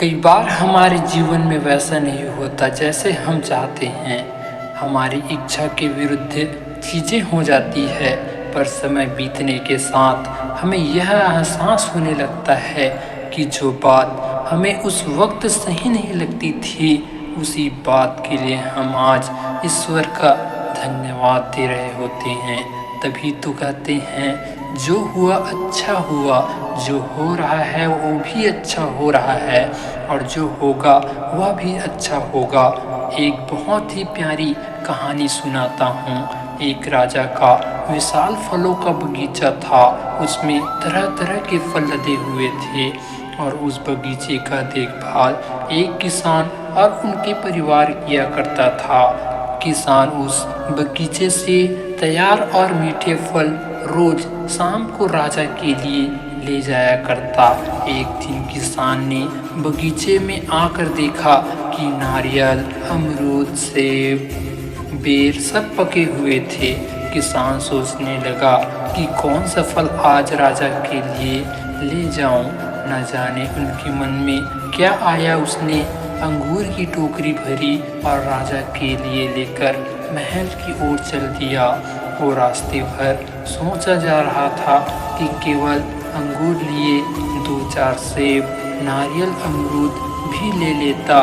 कई बार हमारे जीवन में वैसा नहीं होता जैसे हम चाहते हैं। हमारी इच्छा के विरुद्ध चीज़ें हो जाती है, पर समय बीतने के साथ हमें यह एहसास होने लगता है कि जो बात हमें उस वक्त सही नहीं लगती थी, उसी बात के लिए हम आज ईश्वर का धन्यवाद दे रहे होते हैं। तभी तो कहते हैं, जो हुआ अच्छा हुआ, जो हो रहा है वो भी अच्छा हो रहा है, और जो होगा वह भी अच्छा होगा। एक बहुत ही प्यारी कहानी सुनाता हूँ। एक राजा का विशाल फलों का बगीचा था। उसमें तरह तरह के फल लदे हुए थे, और उस बगीचे का देखभाल एक किसान और उनके परिवार किया करता था। किसान उस बगीचे से तैयार और मीठे फल रोज शाम को राजा के लिए ले जाया करता। एक दिन किसान ने बगीचे में आकर देखा कि नारियल, अमरूद, सेब, बेर सब पके हुए थे। किसान सोचने लगा कि कौन सा फल आज राजा के लिए ले जाऊं। न जाने उनके मन में क्या आया, उसने अंगूर की टोकरी भरी और राजा के लिए लेकर महल की ओर चल दिया। वो रास्ते भर सोचा जा रहा था कि केवल अंगूर लिए 2-4 सेब, नारियल, अमरूद भी ले लेता।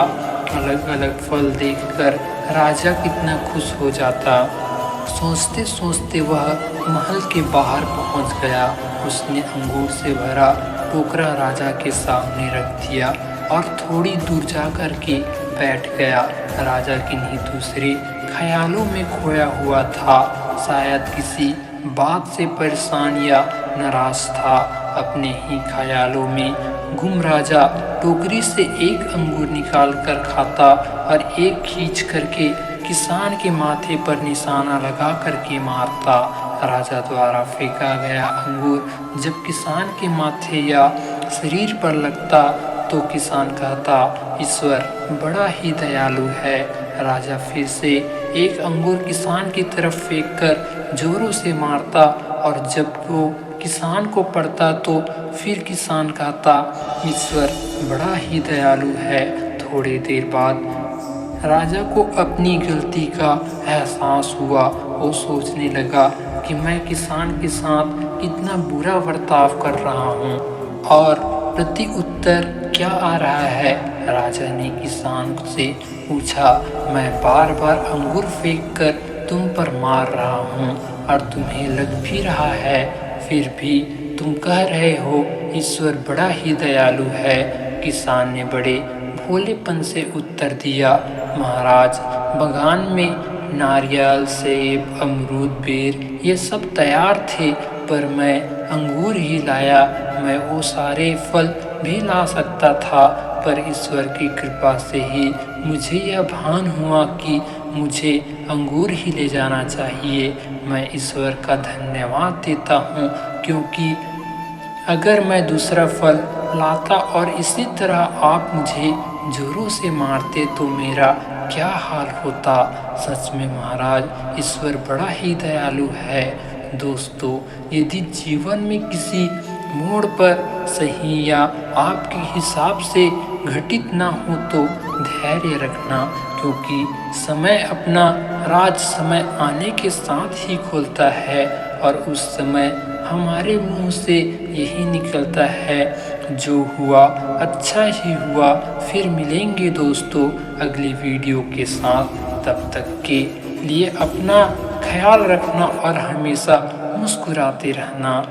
अलग अलग फल देखकर राजा कितना खुश हो जाता। सोचते सोचते वह महल के बाहर पहुंच गया। उसने अंगूर से भरा टोकरा राजा के सामने रख दिया और थोड़ी दूर जाकर के बैठ गया। राजा किन्हीं दूसरे ख्यालों में खोया हुआ था। शायद किसी बात से परेशान या नाराज था। अपने ही ख्यालों में गुम राजा टोकरी से एक अंगूर निकाल कर खाता और एक खींच करके किसान के माथे पर निशाना लगा करके मारता। राजा द्वारा फेंका गया अंगूर जब किसान के माथे या शरीर पर लगता तो किसान कहता, ईश्वर बड़ा ही दयालु है। राजा फिर से एक अंगूर किसान की तरफ फेंककर जोरों से मारता, और जब वो किसान को पड़ता तो फिर किसान कहता, ईश्वर बड़ा ही दयालु है। थोड़ी देर बाद राजा को अपनी गलती का एहसास हुआ। वो सोचने लगा कि मैं किसान के साथ कितना बुरा बर्ताव कर रहा हूँ, और प्रति उत्तर क्या आ रहा है। राजा ने किसान से पूछा, मैं बार बार अंगूर फेंककर तुम पर मार रहा हूँ और तुम्हें लग भी रहा है, फिर भी तुम कह रहे हो ईश्वर बड़ा ही दयालु है। किसान ने बड़े भोलेपन से उत्तर दिया, महाराज, बागान में नारियल, सेब, अमरूद, बेर ये सब तैयार थे, पर मैं अंगूर ही लाया। मैं वो सारे फल भी ला सकता था, पर ईश्वर की कृपा से ही मुझे यह भान हुआ कि मुझे अंगूर ही ले जाना चाहिए। मैं ईश्वर का धन्यवाद देता हूँ, क्योंकि अगर मैं दूसरा फल लाता और इसी तरह आप मुझे जोरों से मारते तो मेरा क्या हाल होता। सच में महाराज, ईश्वर बड़ा ही दयालु है। दोस्तों, यदि जीवन में किसी मोड़ पर सही या आपके हिसाब से घटित ना हो तो धैर्य रखना, क्योंकि समय अपना राज समय आने के साथ ही खोलता है, और उस समय हमारे मुंह से यही निकलता है, जो हुआ अच्छा ही हुआ। फिर मिलेंगे दोस्तों अगली वीडियो के साथ। तब तक के लिए अपना ख्याल रखना और हमेशा मुस्कुराते रहना।